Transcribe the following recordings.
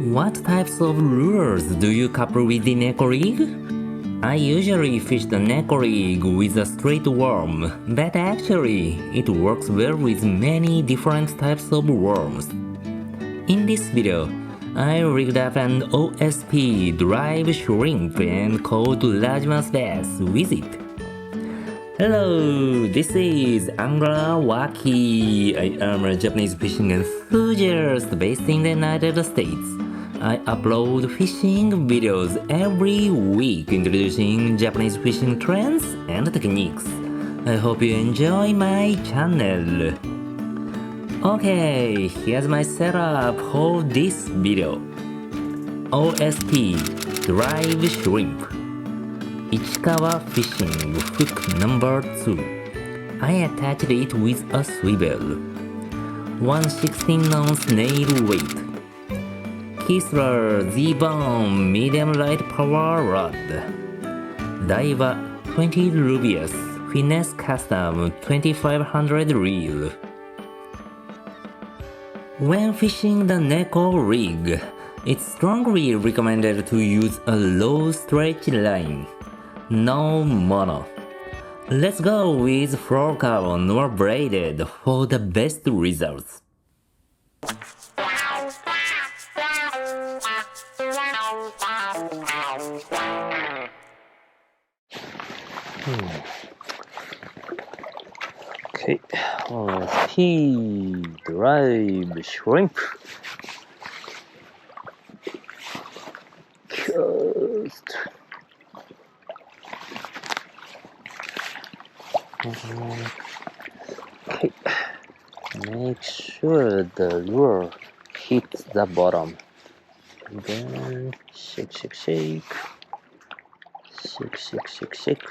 What types of lures do you couple with the Neko rig? I usually fish the Neko rig with a straight worm, but actually it works well with many different types of worms. In this video, I rigged up an O.S.P DoLive Shrimp and caught largemouth bass with it. Hello, this is Angler Waki. I am a Japanese fishing enthusiast based in the United States. I upload fishing videos every week introducing Japanese fishing trends and techniques. I hope you enjoy my channel. Okay, here's my setup for this video. O.S.P DoLive Shrimp, Ichikawa Fishing Hook number 2. I attached it with a swivel. 1/16-ounce nail weight. Kistler Z-Bone medium light power rod. Daiwa 20 Luvias Finesse custom 2500 reel. When fishing the Neko rig, it's strongly recommended to use a low stretch line. No mono. Let's go with fluorocarbon or braided for the best results. Okay, O.S.P DoLive Shrimp. Cast. Okay, make sure the lure hits the bottom. And then shake, shake, shake. Shake, shake, shake, shake.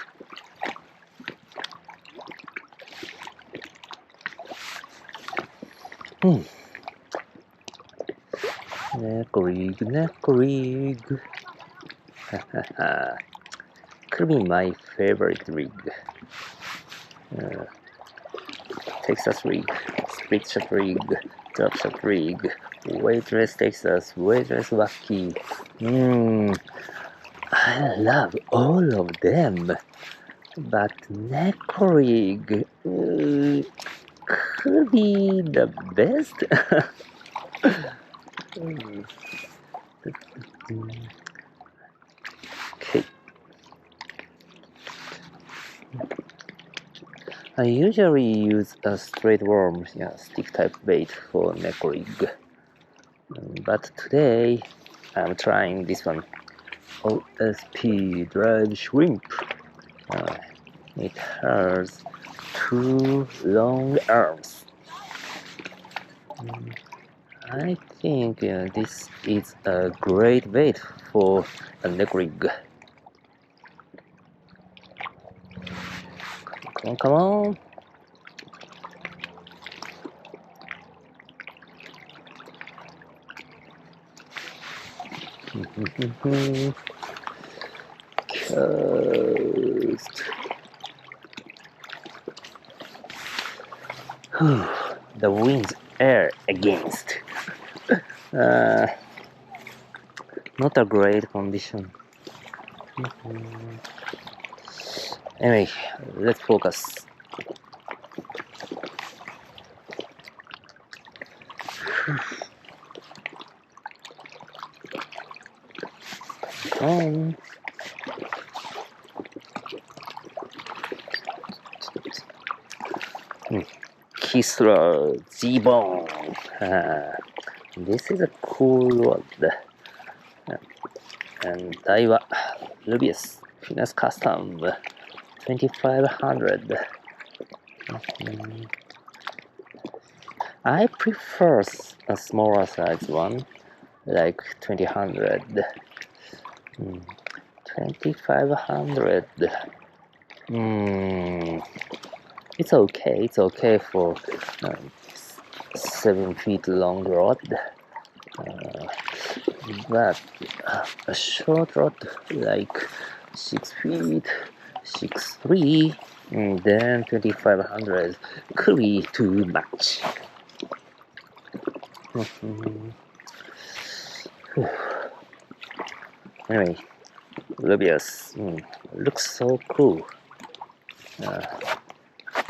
Neko rig, Neko rig. Could be my favorite rig. Texas rig, split shot rig, drop shot rig, weightless Texas, weightless Wacky. I love all of them, but Neko rig could be the best. Okay. I usually use a straight worm, stick type bait for Neko rig, but today I'm trying this one, O.S.P DoLive Shrimp. It has 2 long arms. I think this is a great bait for a Neko rig. Come on, come on. Cast. The winds are against. Not a great condition. Anyway, let's focus. Kistler Z-Bone. This is a cool rod. And Daiwa Luvias Finesse custom 2500. I prefer a smaller size one, like 2000. 2500. It's okay for 7 feet long rod, but a short rod like 6 feet, 6'3", and then 2500 could be too much. Whew. Anyway, Luvias looks so cool.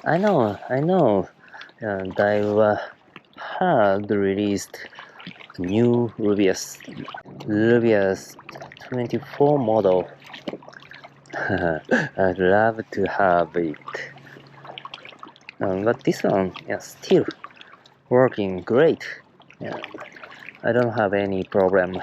I know. Daiwa had released new Luvias 24 model. I'd love to have it. But this one, still working great. I don't have any problem.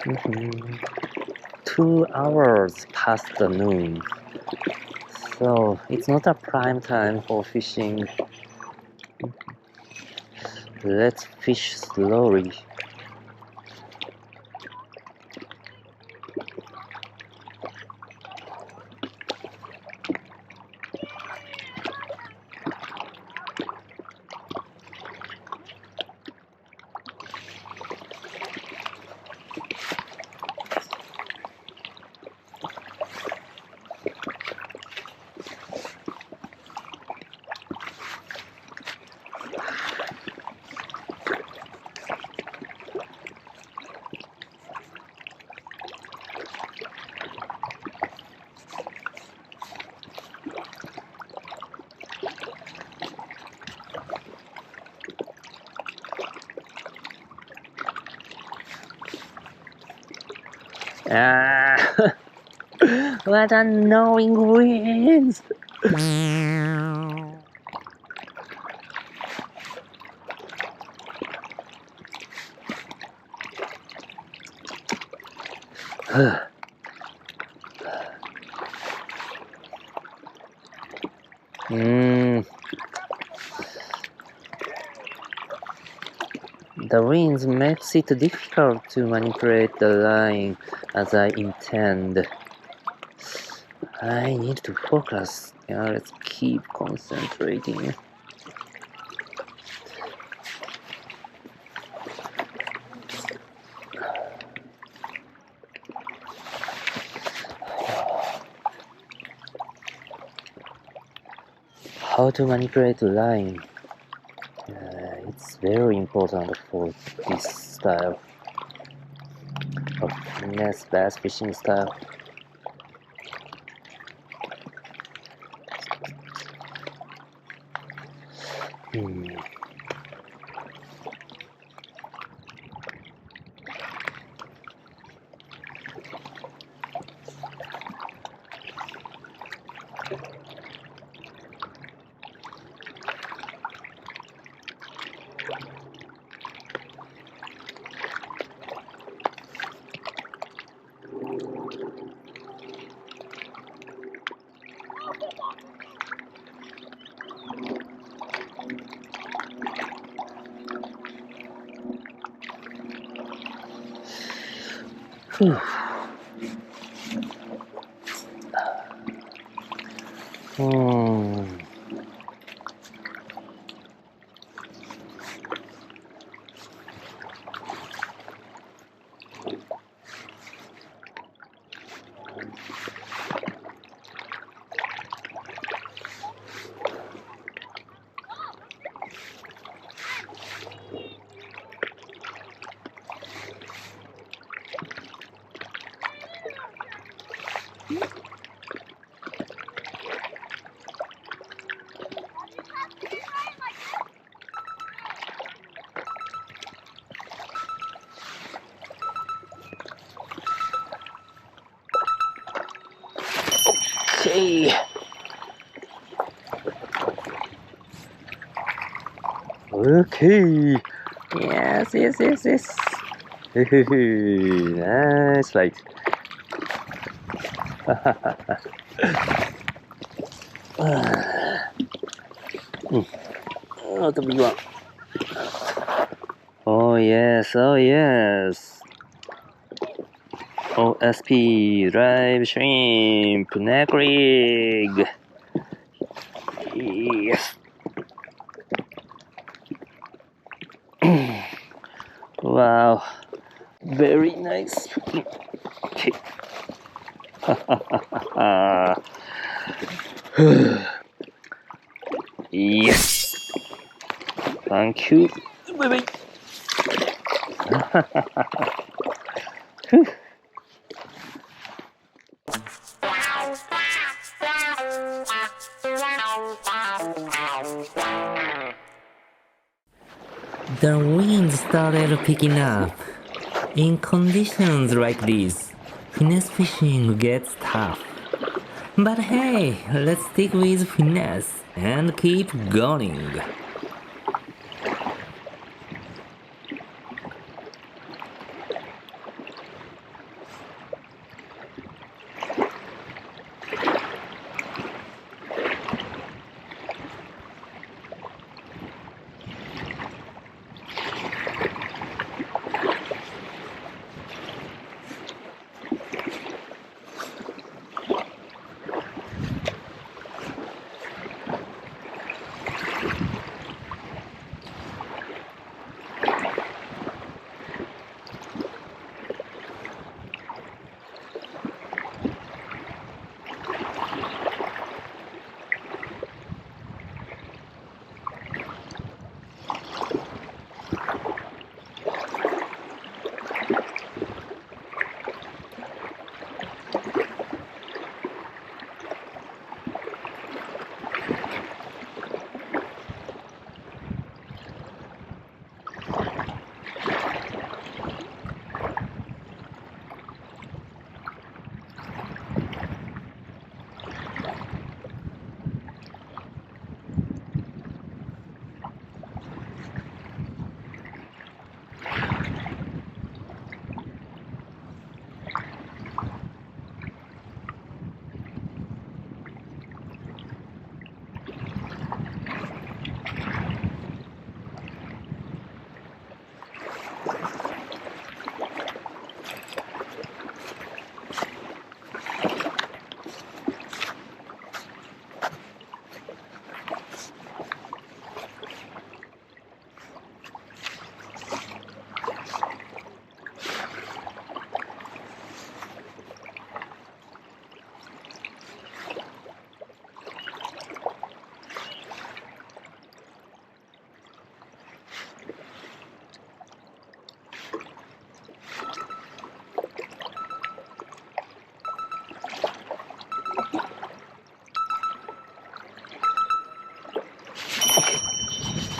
Mm-hmm. 2 hours past the noon, so it's not a prime time for fishing. Let's fish slowly. What annoying winds! The winds makes it difficult to manipulate the line as I intend. I need to focus. Let's keep concentrating. How to manipulate the line? It's very important for this style of finesse bass fishing style. Okay. Okay. Yes. Nice fight. Not a big one. Oh yes. O.S.P DoLive Shrimp, Neko rig. Yes. Wow. Very nice. Yes. Thank you. Bye-bye. The wind started picking up. In conditions like this, finesse fishing gets tough. But hey, let's stick with finesse and keep going.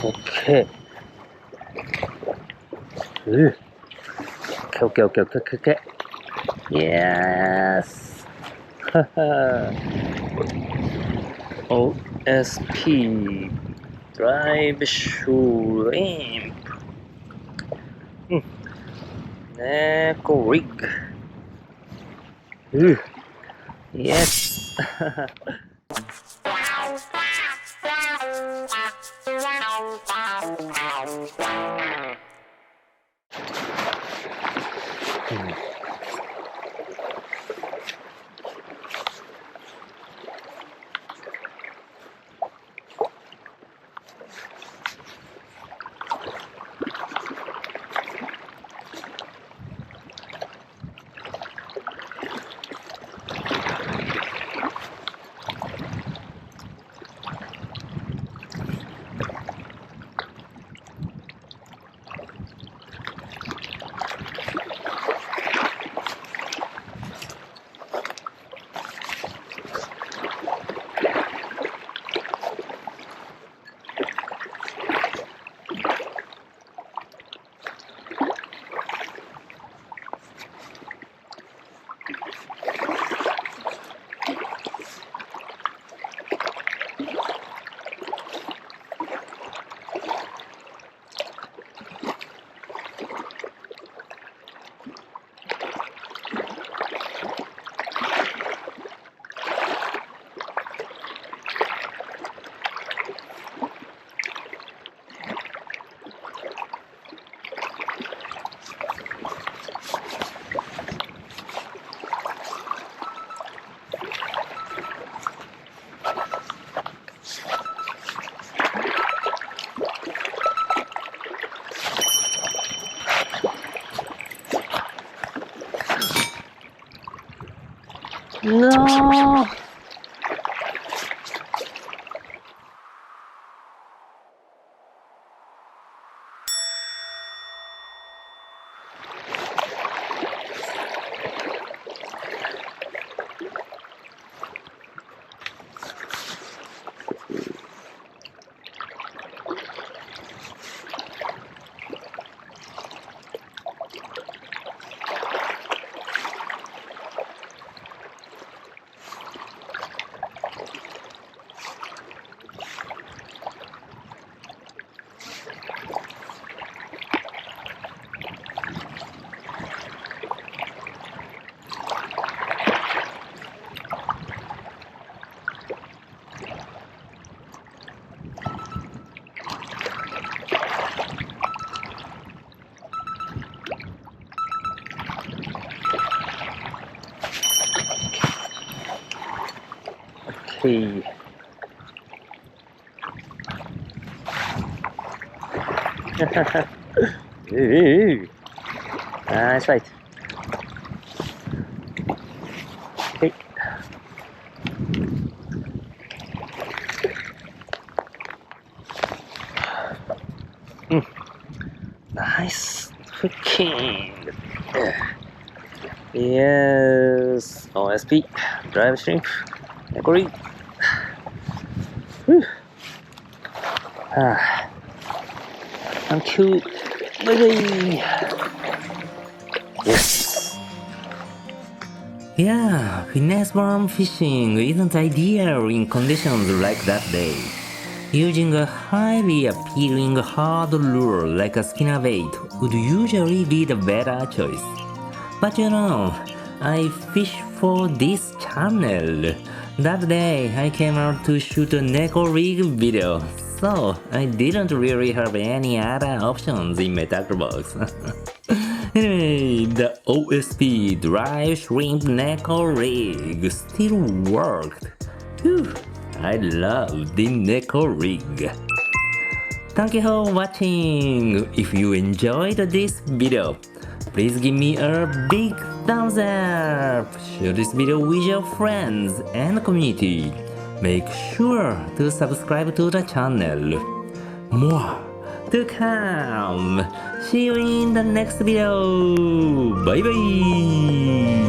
Okay. Okay. Yes. O.S.P DoLive Shrimp. Neko rig. Yes. No! Okay. Ooh. Nice fight. Okay. Nice. Okay. Yes. O.S.P DoLive Shrimp. Neko. Thank you. Bye bye. Yes. Yeah, finesse worm fishing isn't ideal in conditions like that day. Using a highly appealing hard lure like a spinnerbait would usually be the better choice. But you know, I fish for this channel. That day I came out to shoot a Neko rig video, so I didn't really have any other options in my tackle box. Anyway, the O.S.P DoLive Shrimp Neko rig still worked. Whew, I love the Neko rig. Thank you for watching. If you enjoyed this video, please give me a big thumbs up. Share this video with your friends and community. Make sure to subscribe to the channel. More to come. See you in the next video. Bye bye.